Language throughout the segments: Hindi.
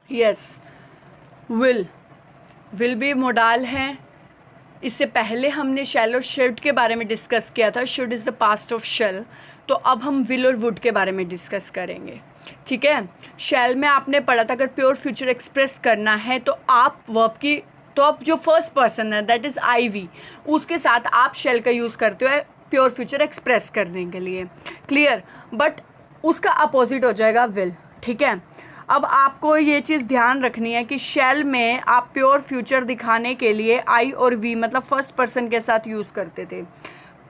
यस, विल भी मोडाल है। इससे पहले हमने शैल और शुड के बारे में डिस्कस किया था। Should is the past of shall. तो अब हम विल और वुड के बारे में डिस्कस करेंगे, ठीक है। शैल में आपने पढ़ा था अगर प्योर फ्यूचर एक्सप्रेस करना है तो आप वर्ब की, तो आप जो फर्स्ट पर्सन है दैट इज़ आई वी, उसके साथ आप शैल का यूज़ करते हो प्योर फ्यूचर एक्सप्रेस करने के लिए। क्लियर। बट उसका अपोजिट हो जाएगा विल, ठीक है। अब आपको ये चीज़ ध्यान रखनी है कि शैल में आप प्योर फ्यूचर दिखाने के लिए आई और वी मतलब फर्स्ट पर्सन के साथ यूज़ करते थे,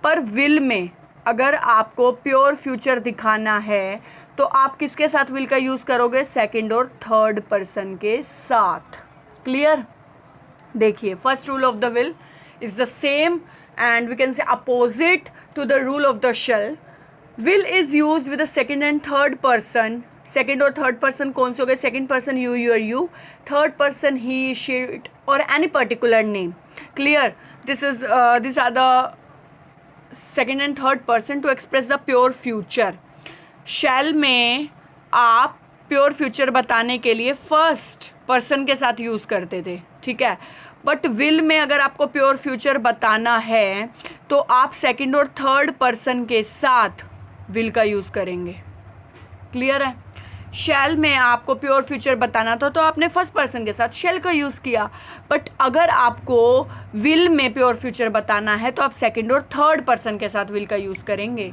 पर विल में अगर आपको प्योर फ्यूचर दिखाना है तो आप किसके साथ विल का यूज़ करोगे? सेकंड और थर्ड पर्सन के साथ। क्लियर। देखिए, first rule of the will is the same and we can say opposite to the rule of the shall. Will is used with the second and third person. Second और थर्ड पर्सन कौन से हो गए? Second person you, your you, third person he, she, it और any particular name. Clear. This are the second and third person to express the pure future. Shall में आप प्योर फ्यूचर बताने के लिए फर्स्ट पर्सन के साथ यूज़ करते थे, ठीक है। बट विल में अगर आपको प्योर फ्यूचर बताना है तो आप सेकंड और थर्ड पर्सन के साथ विल का यूज़ करेंगे। क्लियर है। शैल में आपको प्योर फ्यूचर बताना था तो आपने फर्स्ट पर्सन के साथ शैल का यूज़ किया, बट अगर आपको विल में प्योर फ्यूचर बताना है तो आप सेकंड और थर्ड पर्सन के साथ विल का यूज़ करेंगे।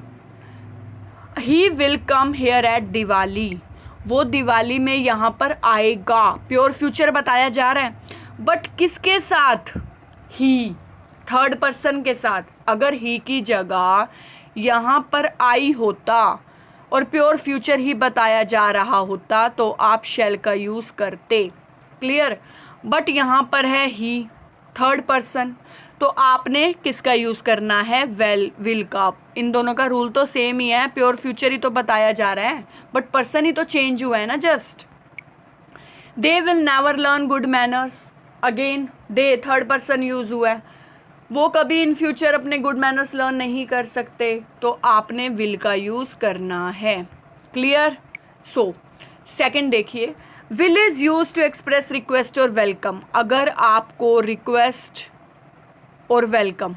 He will come here at Diwali, वो दिवाली में यहाँ पर आएगा, प्योर फ्यूचर बताया जा रहा है, बट किसके साथ? ही, थर्ड पर्सन के साथ। अगर ही की जगह यहाँ पर आई होता और प्योर फ्यूचर ही बताया जा रहा होता तो आप शैल का यूज़ करते। क्लियर। बट यहाँ पर है ही, थर्ड पर्सन, तो आपने किसका यूज़ करना है? विल का। इन दोनों का रूल तो सेम ही है, प्योर फ्यूचर ही तो बताया जा रहा है, बट पर्सन ही तो चेंज हुआ है ना just. They will never learn good manners, again they third person use हुआ है, वो कभी इन फ्यूचर अपने गुड मैनर्स लर्न नहीं कर सकते, तो आपने विल का यूज़ करना है। क्लियर। सो सेकंड देखिए, will is use to express request और वेलकम। अगर आपको रिक्वेस्ट और वेलकम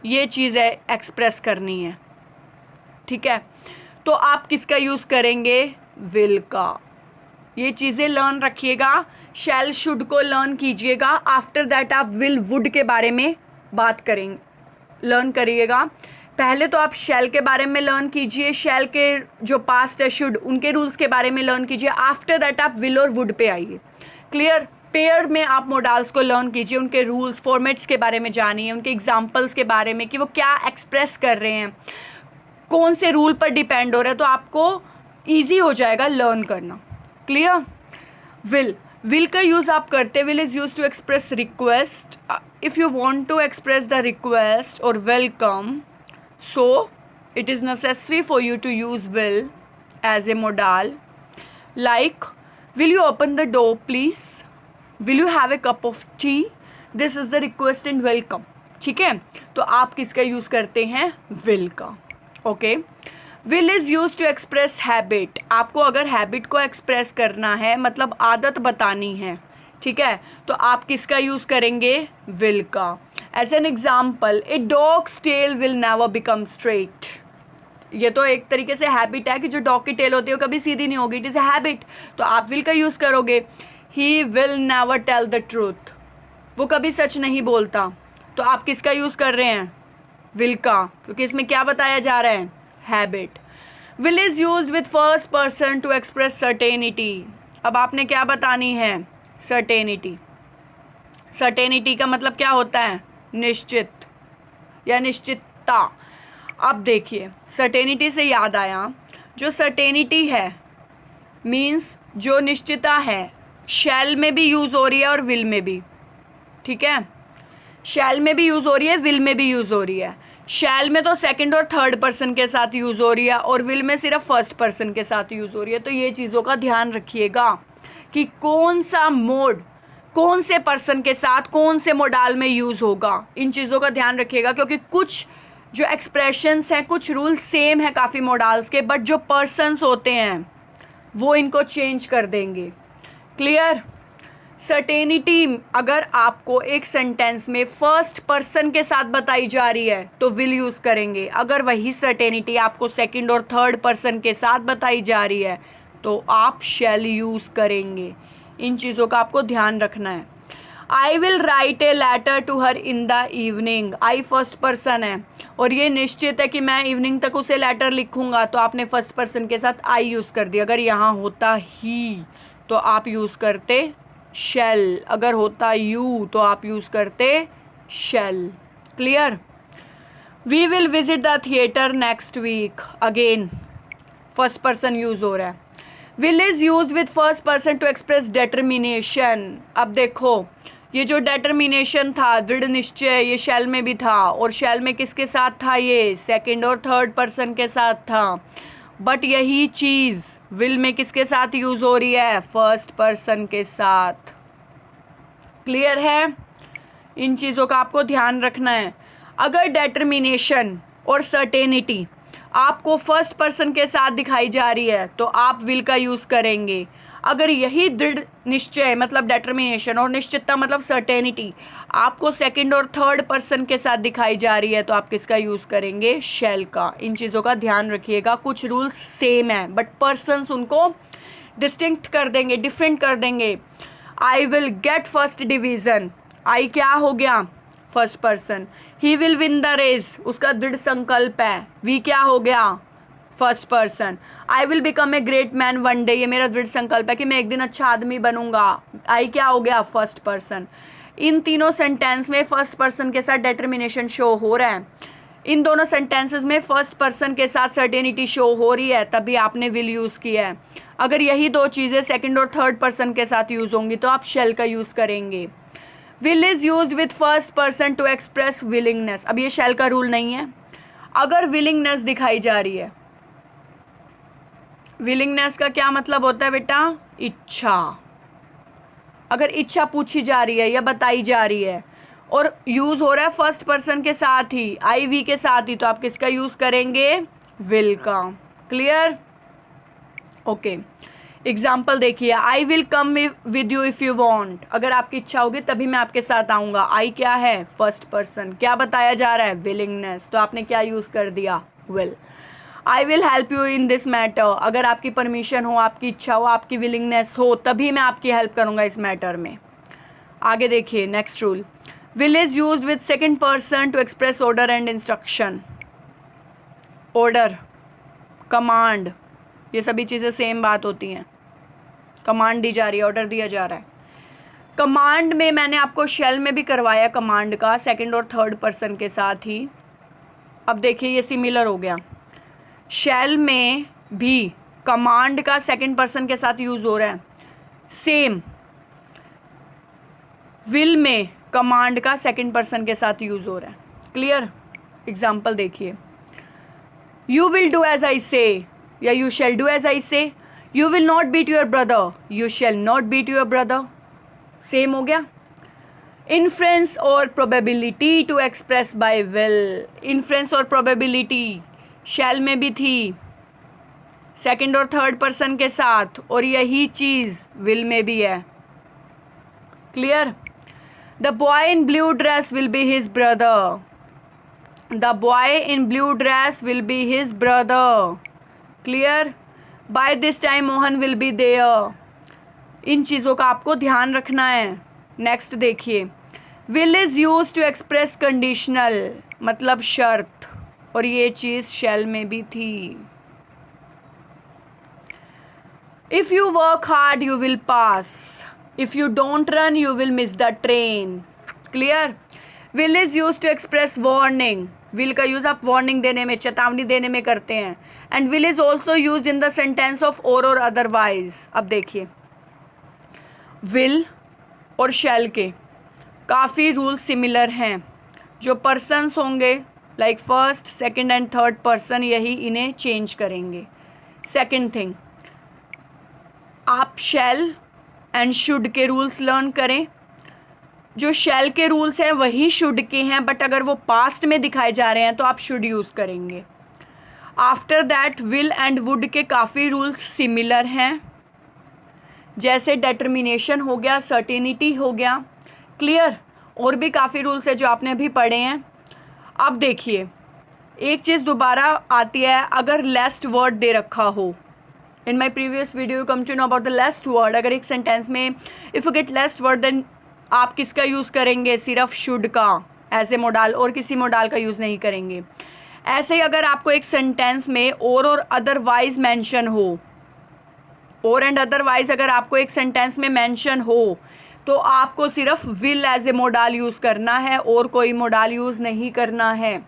ये चीज़ें एक्सप्रेस करनी है, ठीक है, तो आप किसका यूज़ करेंगे? विल का। ये चीज़ें लर्न रखिएगा, शैल शुड को लर्न कीजिएगा, आफ्टर दैट आप विल वुड के बारे में बात करेंगे, लर्न करिएगा। पहले तो आप शैल के बारे में लर्न कीजिए, शैल के जो पास्ट है शुड उनके रूल्स के बारे में लर्न कीजिए, आफ्टर दैट आप विल और वुड पे आइए। क्लियर। पेयर में आप मोडाल्स को लर्न कीजिए, उनके रूल्स फॉर्मेट्स के बारे में जानिए, उनके एग्जाम्पल्स के बारे में कि वो क्या एक्सप्रेस कर रहे हैं, कौन से रूल पर डिपेंड हो रहा है, तो आपको ईजी हो जाएगा लर्न करना। क्लियर। विल का यूज़ आप करते, will is use to express request. If you want to express the request और welcome, so it is necessary for you to use will as a modal, like will you open the door please, will you have a cup of tea, this is the request and welcome। ठीक है, तो आप किसका यूज़ करते हैं? will का। Okay. will is used to express habit। आपको अगर habit को express करना है मतलब आदत बतानी है, ठीक है, तो आप किसका यूज़ करेंगे? will का। As an example, a dogs tail will never become straight. ये तो एक तरीके से हैबिट है कि जो डॉग की टेल होती है वो कभी सीधी नहीं होगी, इट इज़ ए हैबिट, तो आप विल का यूज़ करोगे। He will never tell the truth, वो कभी सच नहीं बोलता, तो आप किसका यूज़ कर रहे हैं? विल का, क्योंकि इसमें क्या बताया जा रहा है? Habit. Will is use with first person to express certainty. अब आपने क्या बतानी है? सर्टेनिटी। सर्टेनिटी का मतलब क्या होता है? निश्चित या निश्चितता। अब देखिए, सर्टेनिटी से याद आया, जो सर्टेनिटी है मीन्स जो निश्चितता है, शैल में भी यूज़ हो रही है और विल में भी, ठीक है, शैल में भी यूज़ हो रही है, विल में भी यूज़ हो रही है। शैल में तो सेकंड और थर्ड पर्सन के साथ यूज़ हो रही है और विल में सिर्फ फर्स्ट पर्सन के साथ यूज़ हो रही है। तो ये चीज़ों का ध्यान रखिएगा कि कौन सा मोड कौन से पर्सन के साथ कौन से मोडाल में यूज़ होगा, इन चीज़ों का ध्यान रखिएगा, क्योंकि कुछ जो एक्सप्रेशंस हैं, कुछ रूल सेम है काफ़ी मोडाल्स के, बट जो पर्सन्स होते हैं वो इनको चेंज कर देंगे। क्लियर। सर्टेनिटी अगर आपको एक सेंटेंस में फर्स्ट पर्सन के साथ बताई जा रही है तो विल यूज़ करेंगे, अगर वही सर्टेनिटी आपको सेकंड और थर्ड पर्सन के साथ बताई जा रही है तो आप शैल यूज़ करेंगे। इन चीज़ों का आपको ध्यान रखना है। I will write a letter to her in the evening, I first person है और ये निश्चित है कि मैं इवनिंग तक उसे लेटर लिखूंगा, तो आपने फर्स्ट पर्सन के साथ आई यूज़ कर दिया। अगर यहाँ होता ही तो आप यूज़ करते शैल, अगर होता यू तो आप यूज़ करते shall. Clear. We will visit the theatre next week, again first person use हो रहा है। Will is use with first person to express determination. अब देखो ये जो डिटर्मिनेशन था, दृढ़ निश्चय, ये शैल में भी था और शैल में किसके साथ था, ये सेकंड और थर्ड पर्सन के साथ था। बट यही चीज़ विल में किसके साथ यूज़ हो रही है, फर्स्ट पर्सन के साथ। क्लियर है। इन चीज़ों का आपको ध्यान रखना है। अगर डिटर्मिनेशन और सर्टेनिटी आपको फर्स्ट पर्सन के साथ दिखाई जा रही है तो आप विल का यूज़ करेंगे। अगर यही दृढ़ निश्चय मतलब डिटर्मिनेशन और निश्चितता मतलब सर्टेनिटी आपको सेकंड और थर्ड पर्सन के साथ दिखाई जा रही है तो आप किसका यूज़ करेंगे, शैल का। इन चीज़ों का ध्यान रखिएगा। कुछ रूल्स सेम हैं बट पर्सन्स उनको डिस्टिंक्ट कर देंगे, डिफरेंट कर देंगे। I will get first division, I क्या हो गया, first person. He will win the race, उसका दृढ़ संकल्प है, वी क्या हो गया, first person. I will become a great man one day, ये मेरा दृढ़ संकल्प है कि मैं एक दिन अच्छा आदमी बनूंगा, आई क्या हो गया, फर्स्ट पर्सन। इन तीनों सेंटेंस में फर्स्ट पर्सन के साथ डिटर्मिनेशन शो हो रहा है, इन दोनों सेंटेंसेस में फर्स्ट पर्सन के साथ सर्टेनिटी शो हो रही है, तभी आपने विल यूज़ किया है। अगर यही दो चीज़ें सेकंड और थर्ड पर्सन के साथ यूज़ होंगी तो आप शैल का यूज़ करेंगे। Will is used with first person to express willingness, अब ये शैल का रूल नहीं है। अगर विलिंगनेस दिखाई जा रही है, विलिंगनेस का क्या मतलब होता है बेटा, इच्छा। अगर इच्छा पूछी जा रही है या बताई जा रही है और यूज़ हो रहा है फर्स्ट पर्सन के साथ ही, आई वी के साथ ही, तो आप किसका यूज़ करेंगे, विल का। क्लियर। ओके, एग्जाम्पल देखिए। I will come with you if you want, अगर आपकी इच्छा होगी तभी मैं आपके साथ आऊँगा। आई क्या है, फर्स्ट पर्सन। क्या बताया जा रहा है, विलिंगनेस, तो आपने क्या यूज़ कर दिया, will. I will help you in this matter, अगर आपकी परमिशन हो, आपकी इच्छा हो, आपकी विलिंगनेस हो तभी मैं आपकी हेल्प करूँगा इस मैटर में। आगे देखिए next rule. Will is used with second person to express order and instruction. Order, command, ये सभी चीज़ें सेम बात होती हैं। कमांड दी जा रही है, ऑर्डर दिया जा रहा है। कमांड में मैंने आपको शैल में भी करवाया कमांड का, सेकंड और थर्ड पर्सन के साथ ही। अब देखिए ये सिमिलर हो गया। शैल में भी कमांड का सेकंड पर्सन के साथ यूज़ हो रहा है, सेम विल में कमांड का सेकंड पर्सन के साथ यूज़ हो रहा है। क्लियर। एग्जाम्पल देखिए। You will do as I say या you shall do as I say. You will not beat your brother, you shall not beat your brother. Same हो गया। इन्फ्रेंस और probability to express by will, inference और प्रोबेबिलिटी शैल में भी थी सेकंड और थर्ड पर्सन के साथ, और यही चीज़ विल में भी है। Clear. The boy in blue dress will be his brother, the boy in blue dress will be his brother. Clear. By this time Mohan will be there. इन चीज़ों का आपको ध्यान रखना है। नेक्स्ट देखिए। Will is use to express conditional मतलब शर्त, और ये चीज़ शैल में भी थी। If you work hard you will pass, if you don't run you will miss the train. Clear. Will is use to express warning, will का यूज़ आप वार्निंग देने में, चेतावनी देने में करते हैं। And will is also use in the sentence of और अदरवाइज। अब देखिए विल और शैल के काफ़ी रूल सिमिलर हैं। जो पर्सन्स होंगे like first second and third person, यही इन्हें चेंज करेंगे। सेकंड थिंग, आप शैल एंड शुड के रूल्स लर्न करें। जो शैल के रूल्स हैं वही शुड के हैं, बट अगर वो पास्ट में दिखाए जा रहे हैं तो आप शुड यूज़ करेंगे। After that will and would के काफ़ी रूल्स सिमिलर हैं। जैसे डिटर्मिनेशन हो गया, सर्टेनिटी हो गया। क्लियर? और भी काफ़ी रूल्स है जो आपने अभी पढ़े हैं। अब देखिए एक चीज़ दोबारा आती है, अगर लेस्ट वर्ड दे रखा हो। In my previous video you come to know about the lest word. अगर एक सेंटेंस में if you get lest word then आप किसका यूज़ करेंगे? सिर्फ शुड का एज ए मोडाल, और किसी मोडाल का यूज़ नहीं करेंगे। ऐसे ही अगर आपको एक सेंटेंस में और अदरवाइज मेंशन हो, और एंड अदरवाइज अगर आपको एक सेंटेंस में मेंशन हो तो आपको सिर्फ will as a modal use करना है और कोई मोडाल यूज़ नहीं करना है।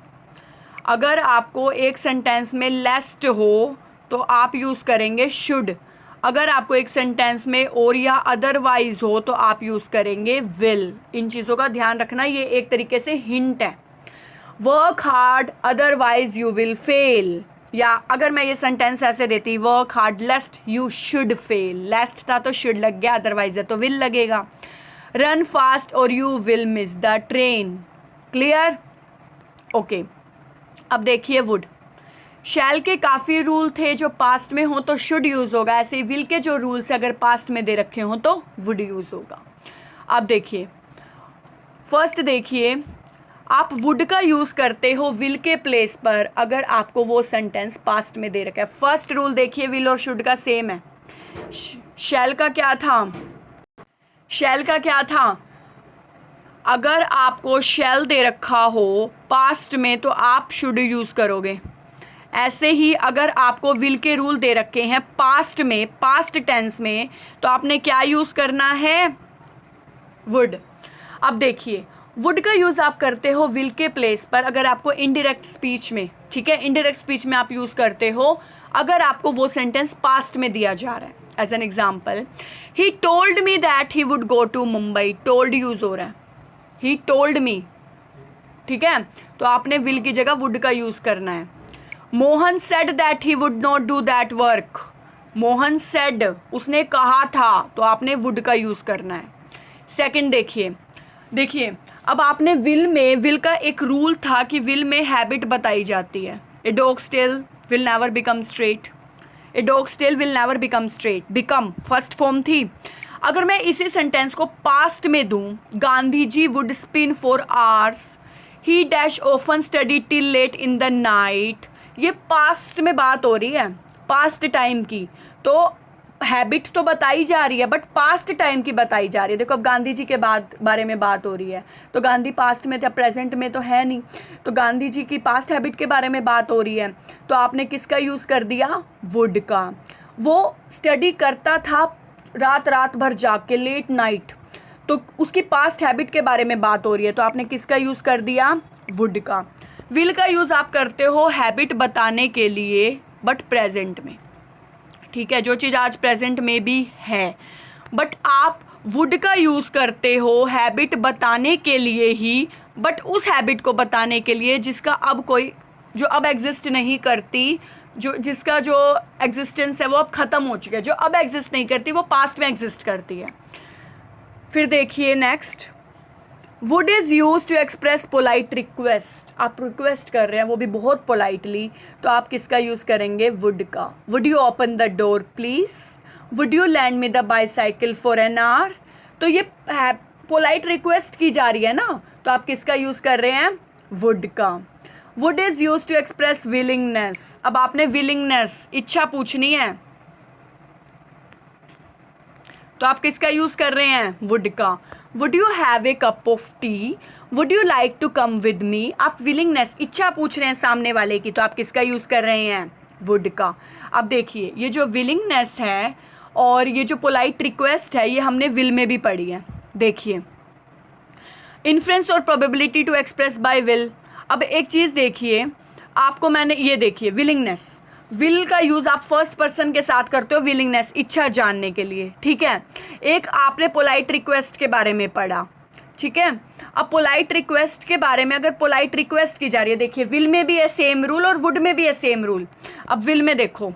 अगर आपको एक सेंटेंस में लेस्ट हो तो आप यूज़ करेंगे शुड। अगर आपको एक सेंटेंस में और या अदरवाइज हो तो आप यूज़ करेंगे विल। इन चीज़ों का ध्यान रखना, ये एक तरीके से हिंट है। Work hard otherwise you will fail, या अगर मैं ये सेंटेंस ऐसे देती, work hard lest you should fail. Lest था तो शुड लग गया, अदरवाइज है तो विल लगेगा। रन फास्ट और you will miss the train. Clear? Okay. अब देखिए वुड। शैल के काफ़ी रूल थे जो पास्ट में हो तो शुड यूज़ होगा, ऐसे ही विल के जो रूल्स अगर पास्ट में दे रखे हों तो वुड यूज़ होगा। अब देखिए फर्स्ट देखिए, आप वुड का यूज़ करते हो विल के प्लेस पर अगर आपको वो सेंटेंस पास्ट में दे रखा है। फर्स्ट रूल देखिए विल और शुड का सेम है। शैल का क्या था? शैल का क्या था? अगर आपको शैल दे रखा हो पास्ट में तो आप शुड यूज़ करोगे। ऐसे ही अगर आपको विल के रूल दे रखे हैं पास्ट में, पास्ट टेंस में, तो आपने क्या यूज़ करना है? वुड। अब देखिए वुड का यूज़ आप करते हो विल के प्लेस पर अगर आपको इनडायरेक्ट स्पीच में, ठीक है, इनडायरेक्ट स्पीच में आप यूज़ करते हो अगर आपको वो सेंटेंस पास्ट में दिया जा रहा है। As an example, he told me that he would go to Mumbai. Told use हो रहा है, ही टोल्ड मी, ठीक है, तो आपने विल की जगह वुड का यूज़ करना है। Mohan said that he would not do that work. Mohan said, उसने कहा था, तो आपने वुड का यूज़ करना है। सेकंड देखिए अब आपने विल में, विल का एक रूल था कि विल में हैबिट बताई जाती है। A dogs tail will never become straight. A dogs tail will never become straight, become first form थी। अगर मैं इसी सेंटेंस को पास्ट में दूं, Gandhi ji would spin for hours, he dash often study till late in the night, ये पास्ट में बात हो रही है, पास्ट टाइम की, तो हैबिट तो बताई जा रही है बट पास्ट टाइम की बताई जा रही है। देखो अब गांधी जी के बारे में बात हो रही है तो गांधी पास्ट में थे, प्रेजेंट में तो है नहीं, तो गांधी जी की पास्ट हैबिट के बारे में बात हो रही है, तो आपने किसका यूज़ कर दिया? वुड का। वो स्टडी करता था रात रात भर जाग के, लेट नाइट, तो उसकी पास्ट हैबिट के बारे में बात हो रही है, तो आपने किसका यूज़ कर दिया? वुड का। विल का यूज़ आप करते हो हैबिट बताने के लिए बट प्रेजेंट में, ठीक है, जो चीज़ आज प्रेजेंट में भी है, बट आप वुड का यूज़ करते हो हैबिट बताने के लिए ही, बट उस हैबिट को बताने के लिए जिसका अब कोई, जो अब एग्जिस्ट नहीं करती, जो जिसका जो एग्जिस्टेंस है वो अब ख़त्म हो चुका है, जो अब एग्जिस्ट नहीं करती वो पास्ट में एग्जिस्ट करती है। फिर देखिए next, would is use to express polite request. आप रिक्वेस्ट कर रहे हैं वो भी बहुत पोलाइटली, तो आप किसका यूज़ करेंगे? वुड का। Would you open the door please, would you land me the bicycle for an hour, तो ये पोलाइट रिक्वेस्ट की जा रही है ना, तो आप किसका यूज़ कर रहे हैं? वुड का। Would is use to express willingness. अब आपने विलिंगनेस, इच्छा पूछनी है, तो आप किसका यूज़ कर रहे हैं? वुड का। Would you have a cup of tea, would you like to come with me. आप विलिंगनेस, इच्छा पूछ रहे हैं सामने वाले की, तो आप किसका यूज़ कर रहे हैं? वुड का। अब देखिए ये जो विलिंगनेस है और ये जो पोलाइट रिक्वेस्ट है ये हमने विल में भी पढ़ी है। देखिए इन्फ्रेंस और probability to express by will. अब एक चीज़ देखिए, आपको मैंने ये देखिए विलिंगनेस, विल का यूज़ आप फर्स्ट पर्सन के साथ करते हो विलिंगनेस, इच्छा जानने के लिए, ठीक है। एक आपने पोलाइट रिक्वेस्ट के बारे में पढ़ा, ठीक है। अब पोलाइट रिक्वेस्ट के बारे में, अगर पोलाइट रिक्वेस्ट की जा रही है, देखिए विल में भी है सेम रूल और वुड में भी है सेम रूल। अब विल में देखो,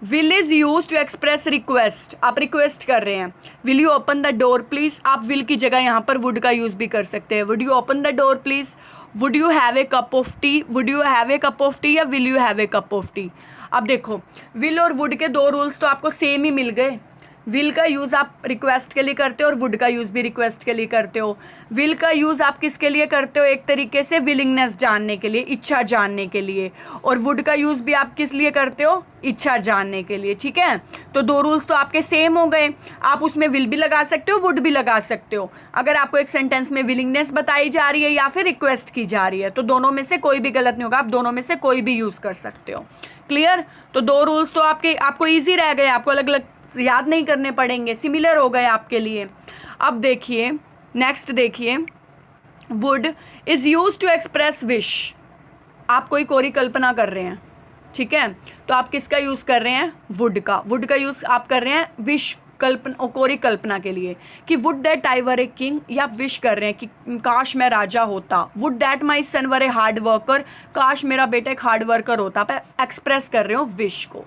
will is use to express request, आप रिक्वेस्ट कर रहे हैं, will you open the door please, आप विल की जगह यहाँ पर वुड का यूज़ भी कर सकते हैं। Would you open the door please, would you have a cup of tea, would you have a cup of tea या will you have a cup of tea. अब देखो विल और वुड के दो रूल्स तो आपको सेम ही मिल गए, विल का यूज़ आप रिक्वेस्ट के लिए करते हो और वुड का यूज़ भी रिक्वेस्ट के लिए करते हो। विल का यूज़ आप किसके लिए करते हो, एक तरीके से विलिंगनेस जानने के लिए, इच्छा जानने के लिए, और वुड का यूज़ भी आप किस लिए करते हो, इच्छा जानने के लिए। ठीक है, तो दो रूल्स तो आपके सेम हो गए। आप उसमें विल भी लगा सकते हो, वुड भी लगा सकते हो। अगर आपको एक सेंटेंस में विलिंगनेस बताई जा रही है या फिर रिक्वेस्ट की जा रही है, तो दोनों में से कोई भी गलत नहीं होगा, आप दोनों में से कोई भी यूज़ कर सकते हो। क्लियर? तो दो रूल्स तो आपको ईजी रह गए, आपको अलग अलग याद नहीं करने पड़ेंगे, सिमिलर हो गए आपके लिए। अब देखिए नेक्स्ट, देखिए would is use to express wish. आप कोई कोरी कल्पना कर रहे हैं, ठीक है, तो आप किसका यूज़ कर रहे हैं, वुड का। वुड का यूज़ आप कर रहे हैं विश कल्पना, कोरी कल्पना के लिए, कि would that I were a king, या आप विश कर रहे हैं कि काश मैं राजा होता। Would that my son were a hard worker, काश मेरा बेटा एक हार्ड वर्कर होता। आप एक्सप्रेस कर रहे हो विश को।